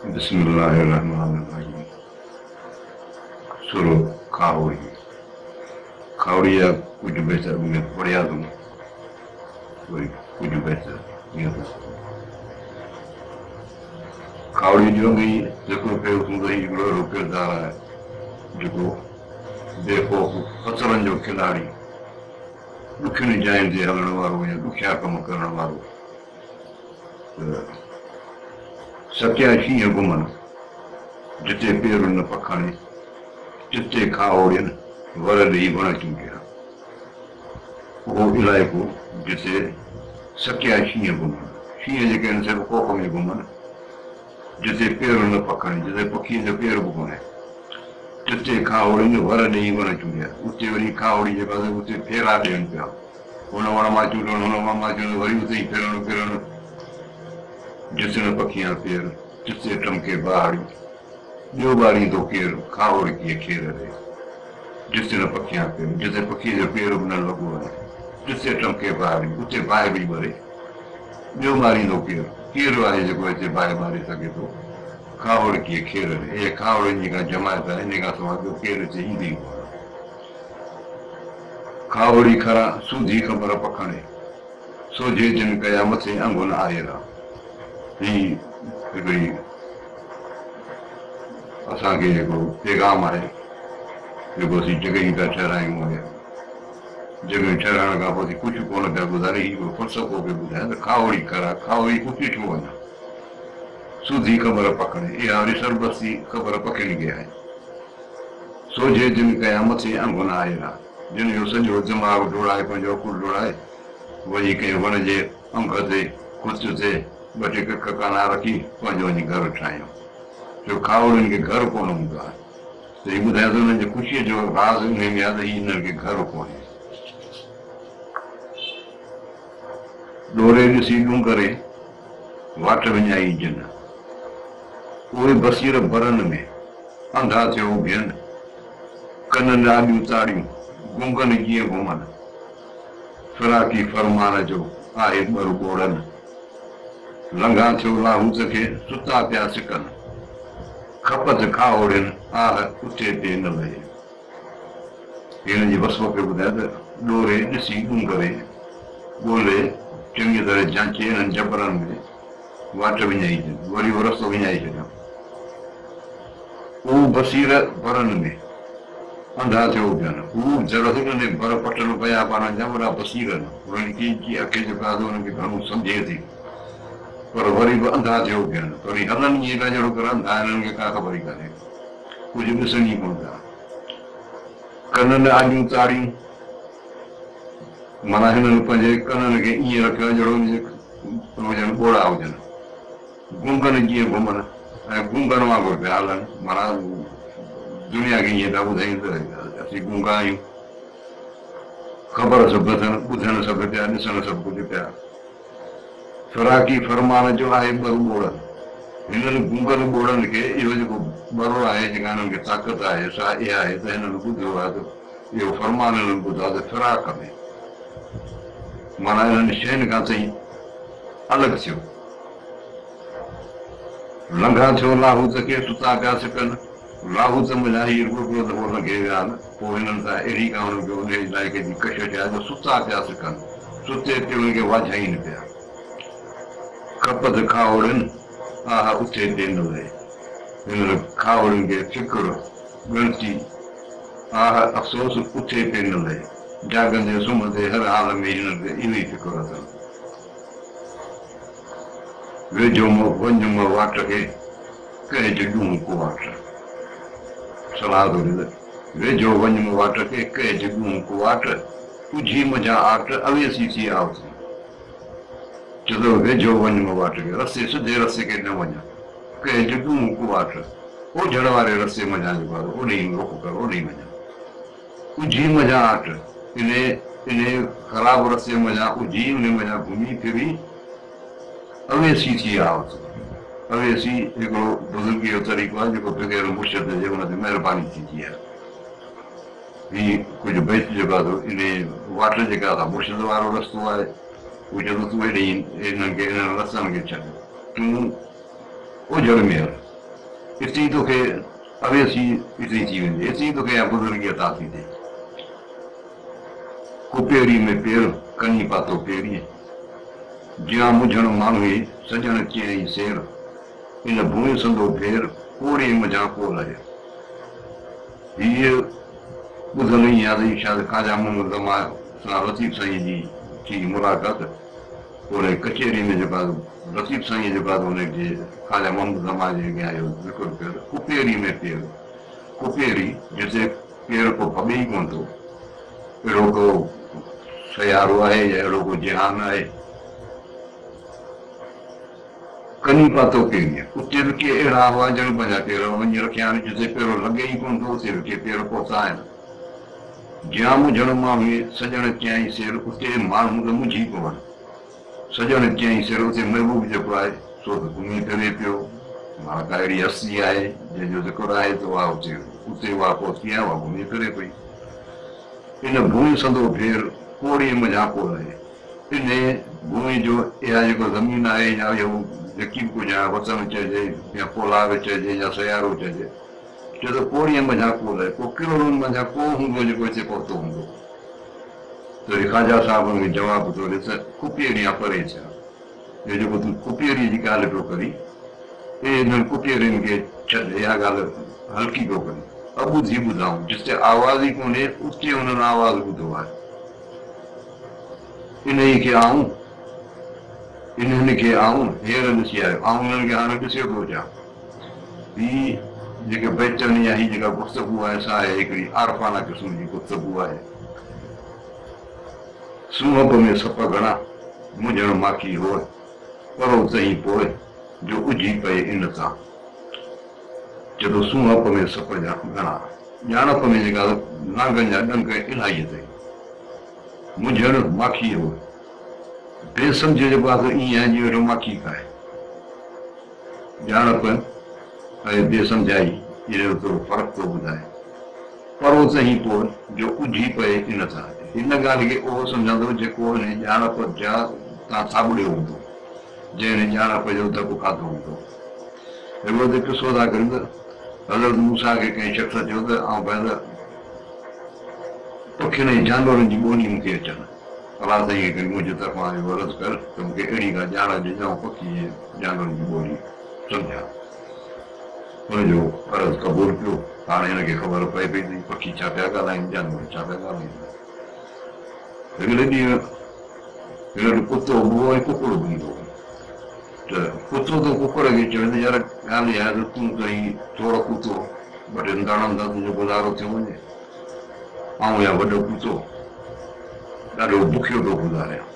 Bismillahirrahmanirrahim. Suru Kauri. Kauria would do better with Koreadum. Would do better. Kauri Jungi, the Kopel from the Igro Kedara, Jugo, therefore, Patsaranjo Kelari. Looking giant the Halanavaru, Lukakam Karnavaru. Satya Shia woman, just appear in the Pakani, just take Kaurian, whatever you want to get. Oh, Ilaiku, just say Satya Shia woman. She is against a Kokome woman. Just appear in the Pakani, just a Paki the pair woman. Just take Kaurian, whatever you want to get. Uti Kauri, with the Peradian girl. One of my children, one of my children, what do you think, Perano? Just in a Pakian appear, just a Trumke Bari. Nobody do care, Kauri Kira. Just in a Pakian appear, just a Paki appear of Nalagoa. Just a Trumke Bari, put a buy everybody. Nobody do care. Kira is a great buy Bari Sagipo. Kauri Kira, a Kauri Niga Jamaica, and Nigasama Kira is Hindi. Kauri Kara, Sudi Kamara Pakani. So Jajin Kayamati, I'm going to Ayra. He agreed. Asagi go, Tegamai, because he Jagay Gacharai. Jagay Charanaga was the Kuchukona Gabuzari, who put so over the Kauri Kara, Kauri Kuchuana. Sudi Kabarapakani, Yarisarbasi Kabarapakani. So Jajin Kayamati, I'm going to Ayra. Then you send your Zama Durai, Panjoku Durai, where you can one a day, Uncle de Kutu. But you could Kakanaraki, Panjoni Garatino. So Kaurin get Garaponga. So you would have them in the Kushi of Razin and the other evening get Garaponi. Dore to see Dungare, water in Yaijana. Ue Basira Baraname, and that's your obian. Kananda Mutari, Gunganagi woman. Faraki Farmanajo, I Baruboran. Langacho Lahuzake, Suta Piasikan. Kappa the Kaurin, Ute in the way. In the Vasoka with that, Dore, the sea Ungare, Gole, Jimmy the Janchi and Japaran, water vinayed, what you were also vinayed. O Basira Baranami, and that's Ogan, who Zerathun Barapatan Bayapana Jamara Basiran, Raniki, Akajapado and become some deity. For a very good Yogan, for the Hanan Yigajogan, and Kakabarikan. Would you miss any more? Kanana Adutari Manahan Pajak, Kanan again, Yakajoron, Boraujan. Gungan Gia woman, Gunganago, Alan, Maran, Duniagin, that was a Gungai. Cover us a button, Buddhanas of the Pianis and of Budipia. Faraki Farmana Juhai Barumura. In the Gungan Boran, you was a Barua, and get Sakata, Saya, then a good you Farmana and Buddha, the Farakami. Mana and Shen can say Alexio. Langacho Lahuzake to Tagasikan, Lahuzamanahi, who the one gave for in the Erika on the like a Kasha, the Sutagasikan, Sute Pilling a Wajain there. Kappa the Kaurin, Ute in the way. In the Kaurin get Fikura, Gulti, a source of Ute in the way. Jagan de Suma, they had a meeting of the Ili Fikura. Vejomo, when you more water, Kajum water. Salado is it. Vejo, when you water, Kajum water, Ujimaja after Avesi out. To the Vejo when you water, Rassi, so there are second one. Kajum water. O Janavari Rassi Majan, only in Roka, only Majan. Ujimaja after. In a Karabra Semaja, Ujim, Nimaja, Gumi, Piri, Avesi out. Avesi, you go, doesn't give a Tarikwa, you go to get a bush of the Yavana, the Merabani city. We could base Jagado in a water Jagada, bush of the Varolas to वो जो तू एडी इनके इन रस्तन के छॾ तूं उजड़ में इसी तो के अवेसी इतनी थी वेंदी इसी तो के या बुजुर्गी अता थी थी कुपेरी में पेर कनी पातो पेरी ज्यां मुझण मांगे सजण चई शेर इन भूमि संदो भेर कोड़े मजा को लगे ये बुधल याद शायद खाजा मोहम्मद जमा लतीफ़ साईं जी मुलाकात और कचहरी में जो लतीफ़ साईं जो बाद उनके खाजा मोहम्मद जमा जे आयो जिक्र कर कुपेरी में पेर कुपेरी जैसे पेर को भबी कोन तो एड़ो को सयारो है या एड़ो को जहान है कनी पातो पेरी उते के एड़ा आवाज जन बजा पेर वञी रखिया जिते पेरो लगे ही कोन तो उते के पेर पहुंचा है ज्यां मुझण मां सजण चई शेर उते माण्हू मुझी पवन सजण चई शेर उते महबूब जेको आहे सो त घुमी फिरे पियो मां का अहिड़ी हस्ती आहे जंहिंजो ज़िक्र आहे त उहा उते उहा पहुची आहे उहा घुमी फिरे पई इन भूमि संदो भेर कोड़ी मजाको रहे इन भूमि जो इहा जेको ज़मीन आहे या इहो जेकी बि कुझु आहे वतन चइजे या पोलाव चइजे या सयारो चइजे छो त कोड़ीअ मजाको रहे को किलोड़नि मञा को हूंदो जेको हिते पहुतो हूंदो त ख़ाजा साहिब हुनखे जवाबु थो ॾिस कुपेरी या परे छा इहो जेको तूं कुपेरी जी ॻाल्हि पियो करी हिननि कुपेरियुनि खे छॾ इहा ॻाल्हि हल्की पियो करी अॿुधी ॿुधाऊं जिते आवाज़ ई कोन्हे उते हुननि आवाज़ ॿुधो आहे इन खे आऊं इन्हनि खे आऊं हेर ॾिसी आयो आऊं उन्हनि खे हाणे ॾिसे थो अचां हीअ जेके बेचनी आहे हीअ जेका गुफ़्तगू आहे सा आहे हिकिड़ी आरफाना क़िस्म जी गुफ़्तगू आहे सूहब में सप घणा मुंझण माखी हो परो तई पोइ जो उजी पए इन सां जॾहिं सूहब में सप जा घणा ॼाणप में जेका नांगनि जा ॾंग इलाही अथई मुंझण माखी हो बेसमझ जेको आहे ईअं आहे जीअं वेठो माखी खाए ॼाणप ऐं बेसमझाई इहो थोरो फ़र्क़ु थो ॿुधाए परो तई पोइ जो उजी पए इन सां हिन ॻाल्हि खे उहो सम्झंदो जेको हिन ॼाणप जा तव्हां साबुड़ियो हूंदो जंहिं हिन ॼाणप जो धकु खाधो हूंदो हिकिड़ो त किसो था कयूं त हज़रत मूसा खे कंहिं शख़्स चयो त ऐं भई पखियुनि ऐं जानवरनि जी ॿोली मूंखे अचनि अलाह साईं हिकिड़ी मुंहिंजे तरफ़ां वरस कर त मूंखे अहिड़ी का ॼाण ॾिजां पखी जानवरनि जी ॿोली सम्झां हुनजो अर्ज़ु क़बूल पियो हाणे हिनखे ख़बर पए पई त पखी छा पिया ॻाल्हाइनि जानवर छा पिया ॻाल्हाइनि हिकिड़े ॾींहुं हिन कुतो बुओ ऐं कुकुड़ हूंदो त कुतो त कुकुड़ खे चवंदो यार ॻाल्हि आहे त तूं त ही थोरो कुतो ॿ टिनि दाणनि सां तुंहिंजो गुज़ारो थियो वञे ऐं या वॾो कुतो ॾाढो बुखियो थो गुज़ारियां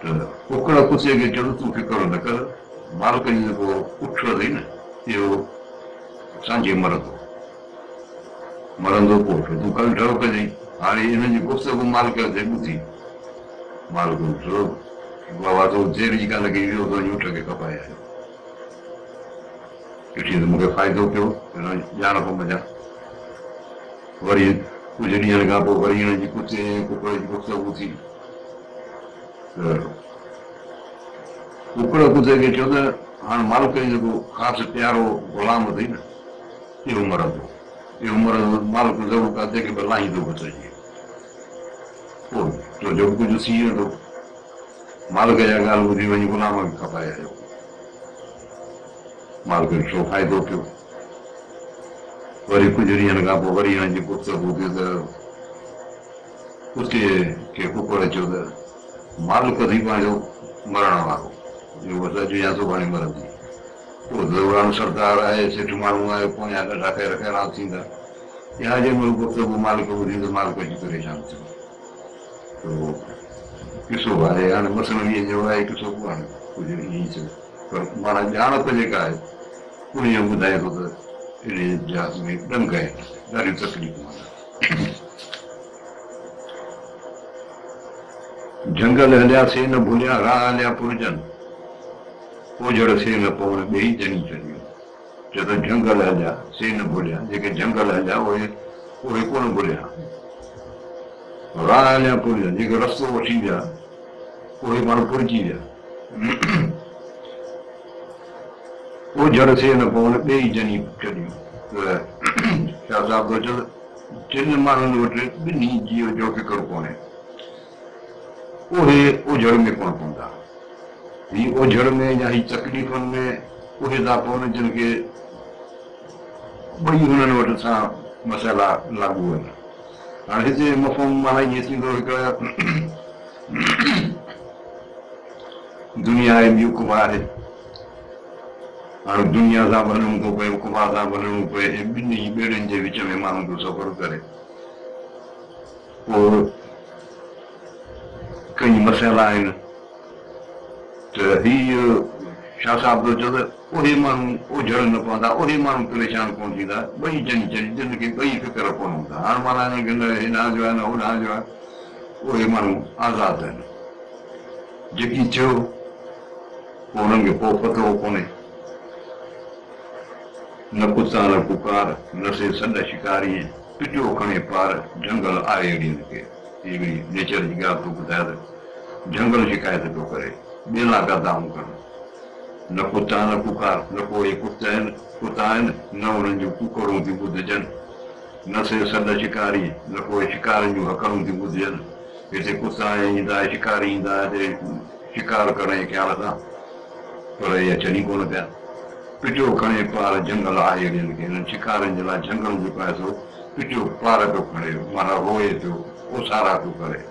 त कुकड़ कुते खे चवंदो तूं फिकर न कर मालिक जो जेको उठ अथई न इहो सांझे मरंदो पोइ तूं कल डर कजांइ हाणे हिनजी गुफ़्तगू मालिक ते ॿुधी मालिक थोरो बाबा थो देर जी ॻाल्हि कई वियो त ऊठ खे कपाए आयो ॾिठी त मूंखे फ़ाइदो पियो हिन ॼाणप मञा वरी कुझु ॾींहंनि खां पोइ वरी हिनजी कुते कुकड़ जी गुफ़्तगू थी त कुकड़ कुते खे चयो त हाणे मालिक जो जेको ख़ासि प्यारो ग़ुलाम अथई न इहो मरंदो मालिक ज़रूरु काथे खे लाहींदो बचाइजे पोइ तो जो कुझु थी वेंदो मालिक जा ॻाल्हि ॿुधी वञी ग़ुलाम खे खपाए आयो मालिक खे छो फ़ाइदो पियो वरी कुझु ॾींहंनि खां पोइ वरी हिनजी गुफ़्तगू थी त कुते खे कुकड़ चयो त मालिक थी पंहिंजो मरण वारो इहो अॼु या सुभाणे मरंदी पोइ ज़रूरान सरदार आहे सेठ माण्हू आहे पोयां ॾाढा ख़ैर ख़ैरात थींदा या जे महिल गुफ़्तगू मालिक ॿुधी त मालिक जी परेशान थियो किसो आहे हाणे मसइलो इहे जो आहे किसो कोन्हे कुझु ईअं ई थियो पर माना ॼाणप जेका आहे उन ॿुधाए थो त इन जात में ॾंग आहिनि ॾाढियूं तकलीफ़ूं आहिनि जंगल हलिया से न भुलिया राह हलिया पुरजन ओझड़ से न पवण ॿेई जनी छॾियो छो त जंगल हलिया से न भुलिया जेके जंगल हलिया उहे कोन भुलिया राह हलिया पुरजन जेके रस्तो वठी विया उहे माण्हू फुरिजी विया उहो जड़ थिए न पोइ हुन ॿिए जनी छॾियूं शाह साहिब थो चए जिन माण्हुनि वटि ॿिन्ही जीव जो फ़िक्रु कोन्हे उहे उजड़ में कोन पवंदा ही उजड़ में या ही तकलीफ़ुनि में उहे था पवनि जिन खे ॿई हुननि वटि सां मसाइला लागू आहिनि हाणे हिते मफ़हूम माना ईअं थींदो हिकिड़ा दुनिया आहे ॿी हुकुम आहे हाणे दुनिया सां बि हलणो थो पए हुकुमा सां बि हलणो पए ऐं ॿिन्ही ॿेड़ियुनि जे विच में माण्हू थो सफ़र करे पोइ कई मसाइला आहिनि त हीअ शाह साहिब थो चए त उहे माण्हू उजड़ न पवंदा उहे माण्हू परेशान कोन थींदा ॿई जिन खे ॿई फ़िक्र कोन हूंदा हाणे माना हिन खे न हिन जो आहे न हुन जो आहे उहे माण्हू आज़ादु आहिनि जेकी थियो पोइ हुननि खे पोइ पतो कोन्हे न कुता न पुकार न से सॾ शिकारी पिटियो खणे पार जंगल आहे अहिड़ियुनि खे हिकिड़ी नेचर जी ॻाल्हि थो ॿुधाए त जंगल शिकायत थो करे ॿेला गदाऊं कनि न कुता न पुकार न कोई कुता आहिनि न उन्हनि जूं कुकड़ूं थियूं ॿुधजनि न से सॾ शिकारी न कोई शिकारनि जूं हकड़ूं थियूं ॿुधजनि हिते कुता ईंदा शिकारी ईंदा हिते शिकार करण जे ख़्याल सां पर इहा चढ़ी कोन पिया पिटियो खणे पार जंगल आहे अहिड़ियुनि खे हिननि शिकारनि जे लाइ जंगल जेको आहे सो पिटियो पार पियो खणे माना रोए पियो ओसारा पियो करे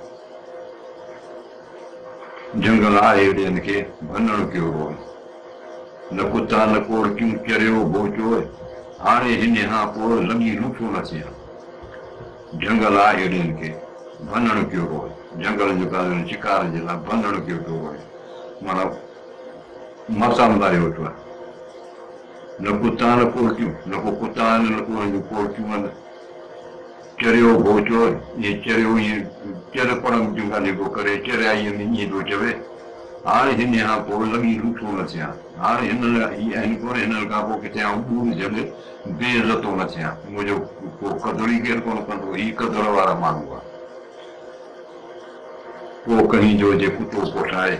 जंगल आहे अहिड़ियुनि खे भञण कयो रोए न कुता न कोड़ क्यों चरियो बोचो हाणे हिन खां पोइ लॻी लूठो न थिया जंगल आहे अहिड़ियुनि खे भञण कयो रोए जंगल जेका शिकार जे लाइ भञण कयो पियो रोए माना मसामदारी वठो आहे न कुता न कोड़कियूं न को कुता आहिनि न को हुननि जूं कोड़कियूं आहिनि चरियो बोचो इहे चरियो ईअं चर पढ़ण जूं ॻाल्हियूं पियो करे चरियाईअ में ईअं पियो चवे हाणे हिन खां पोइ लॻी लूठो न थिया हाणे हिन आहिनि कोन्हे हिन खां पोइ किथे आऊं ॿूर जॻहि बेइज़तो न थिया मुंहिंजो को कदुरी केरु कोन कंदो हीअ कदुर वारा माण्हू आहे पोइ कहीं जो जे कुतो कोठाए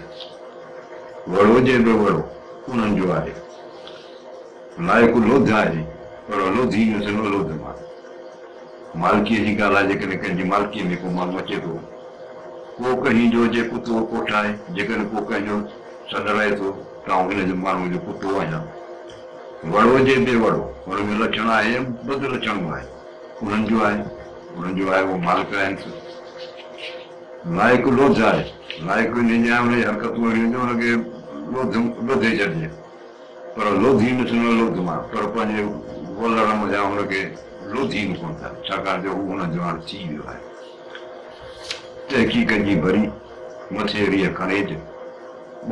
वड़ो जे बि वड़ो उन्हनि जो आहे लाइक़ु लोध आहे पर लोधी न लोध मां मालिकीअ जी ॻाल्हि आहे जेकॾहिं कंहिंजी मालिकीअ में को माण्हू अचे थो को कहीं जो जे कुतो कोठाए जेकॾहिं को कंहिंजो सॾ रहे थो त आउं हिन जो माण्हू जो कुतो आहियां वड़ो जे बि वड़ो हुन में लक्षण आहे बद लक्षण आहे उन्हनि जो आहे उहो मालिक आहिनि लाइक़ु लोध आहे लाइक़ु इन जा हुन जी हरकतूं अहिड़ियूं हुनखे लोधे छॾिजे पर लोधी न लोध मां पर पंहिंजे ॻोल्हण मज़ा हुनखे लोधी न कोन था छाकाणि जो हू हुनजो हाणे थी वियो आहे तहक़ीक़ जी भरी मथे रीह खणेज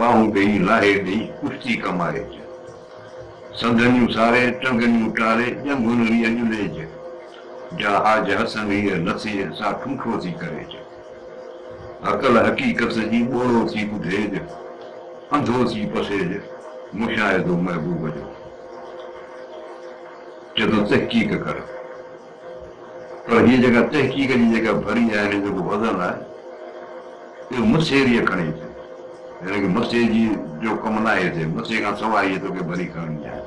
ॿाहूं ॾेई लाहे ॾेई कुश्ती कमाएज संदनियूं सारे टंगनियूं टारे ॼंगुनि रीह जुलेज जहाज हसन रीह नथे सां ठूठो थी करेज अकल हक़ीक़त जी ॿोड़ो थी ॿुधेज अंधो थी पसेज मुशाहिदो महबूब जो चए तहक़ीक़ कर पर हीअ जेका तहक़ीक़ जी जेका भरी आहे हिन जेको वज़न आहे इहो मथे रीह खणे थो हिनखे मथे जी जो कमु न आहे हिते मथे खां सवाइ इहे तोखे भरी खणणी आहे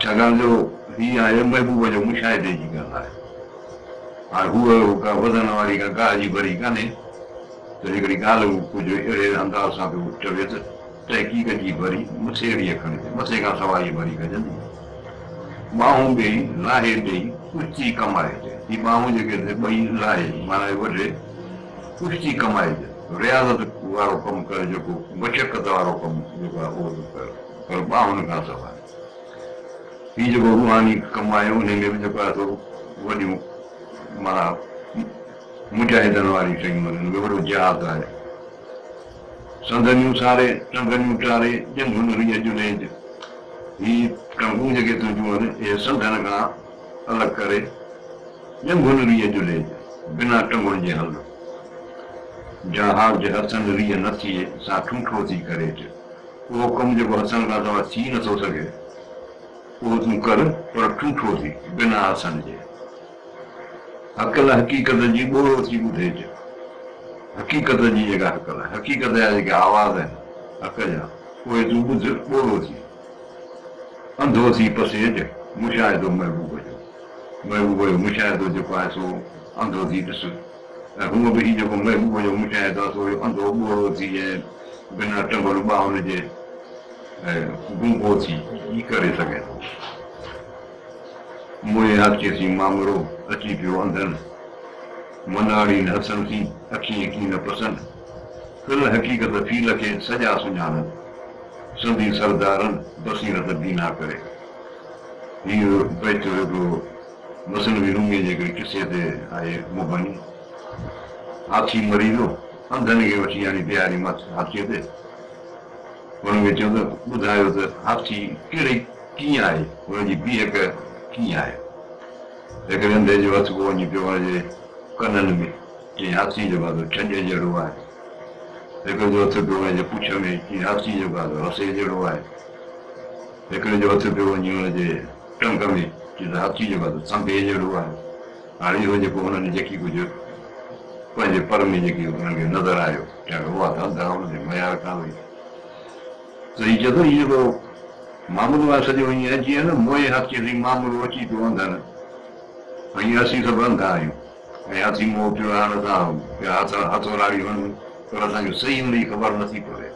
छाकाणि जो हीअ आहे महबूब जो मुशाहिदे जी ॻाल्हि आहे हाणे हूअ का वज़न वारी का गाह जी भरी कान्हे त हिकिड़ी ॻाल्हि कुझु अहिड़े अंदाज़ सां पियो चवे त तहक़ीक़ जी भरी मथे रीह खणे थी मथे खां सवाइ भरी कजंदी ॿाहूं ॾेई लाहे ॾेई कुश्ती कमाइजे हीअ ॿाहूं जेके ॿई लाहे माना वॾे कुश्ती कमाइजे रियाज़त वारो कमु करे जेको मशक़त वारो कमु जेको आहे उहो करे पर ॿाहुनि खां सवाइ हीअ जेको रूहानी कमु आहे उन में बि जेको आहे थोरो वॾियूं माना मुजाहिदनि वारी शयूं आहिनि वॾो जिहाद आहे संदनियूं सारे टंगनियूं टारे ॼंगुनि रीह जुलेज हीअ टंगूं जेके तुंहिंजूं आहिनि इहे संदनि खां अलॻि करे ॼंगुनि रीह जुलेज बिना टंगुनि जे हल जहाज हसन रीह न थिए सां ठूठो थी करे उहो कमु जेको हसन खां सवाइ थी नथो सघे उहो तूं कर पर ठूठो थी बिना हसन जे अकल हक़ीक़त जी ॿोड़ो थी ॿुधेज हक़ीक़त जी जेका हक़ल आहे, हक़ीक़त जा जेके आवाज़ आहिनि हक़ जा, उहे तूं ॿुध ॿोड़ो थी, अंधो थी पसेज मुशाहिदो महबूब जो मुशाहिदो जेको आहे सो अंधो थी ॾिस, ऐं हूअं बि जेको महबूब जो मुशाहिदो आहे सो अंधो ॿोड़ो थी ऐं बिना टंगल ॿाहुनि जे गुंगो थी ई करे सघे थो। मुंहिंजे हथ थी मामरो अची पियो अंधनि, मनाड़ी न हसन थी अखियूं की न पसंदि, फिल हक़ीक़त फील खे सॼा सुञाणनि, संदी सरदारनि बसीरत बीना करे। इहो बैत हिकिड़ो मसनवी रूमीअ जे हिकिड़े किसे ते आहे मुबनी। हाथी मरी वियो, अंधनि खे वठी यानी बिहारी मथे हाथीअ ते, हुनखे चयो त ॿुधायो त हाथी कहिड़े कीअं आहे, हुनजी बीहक कीअं आहे। हिकिड़े अंधे जो हथु पोइ वञी पियो हुनजे कननि में, चई हाथी जो आहे छॼ जहिड़ो आहे। हिकिड़े जो हथु पियो हुनजे पुछ में, चई हाथी जो आहे रसे जहिड़ो आहे। हिकिड़े जो हथु पियो वञी हुनजे टंग में, चई त हाथी जो आहे संभे जहिड़ो आहे। हाणे इहो जेको हुननि जेकी कुझु पंहिंजे पर में जेकी हुनखे नज़र आयो, उहा त अंधा हुनजे मयार कान हुई। त हीउ चए थो इहो जेको मामलो आहे सॼो हीअं जीअं न मोए हाथीअ जी मामलो अची पियो अंधनि, हीअं असीं सभु अंधा आहियूं ऐं हाथी मोह पियो हाणे असां हथोराड़ी वञूं, पर असांखे सही हुनजी ख़बर नथी पवे।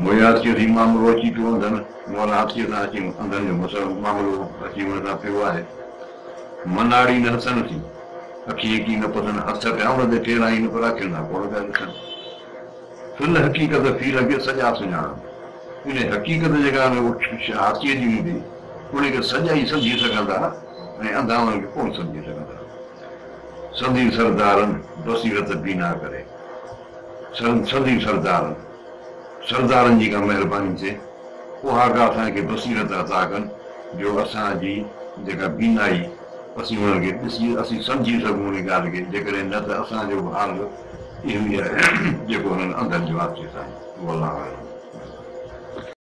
मोए हाथीअ जी मामलो अची पियो अंधनि, मोहन हाथीअ सां अची अंधनि जो मसइलो मामलो अची हुन सां पियो आहे। मनाड़ी न हसनि थी अखी की न पसंदि, हथ पिया हुन ते टेड़ा आहिनि पर अखियुनि सां कोन पिया ॾिसनि। फिल हक़ीक़त फील खे सॼा सुञाणनि, इन हक़ीक़त जेका हाथीअ जी हूंदी उनखे सॼा ई सम्झी सघंदा ऐं अंधा हुनखे कोन सम्झी सघंदा। संदी सरदारनि बसीरत बीना करे, संदी सरदारनि जी का महिरबानी थिए उहा का असांखे बसीरत अता कनि जो असांजी जेका बीनाई असीं हुनखे ॾिसी असीं सम्झी सघूं उन ॻाल्हि खे, जेकॾहिं न त असांजो हाल इहो ई आहे जेको हुननि अंधनि जो हाथी सां।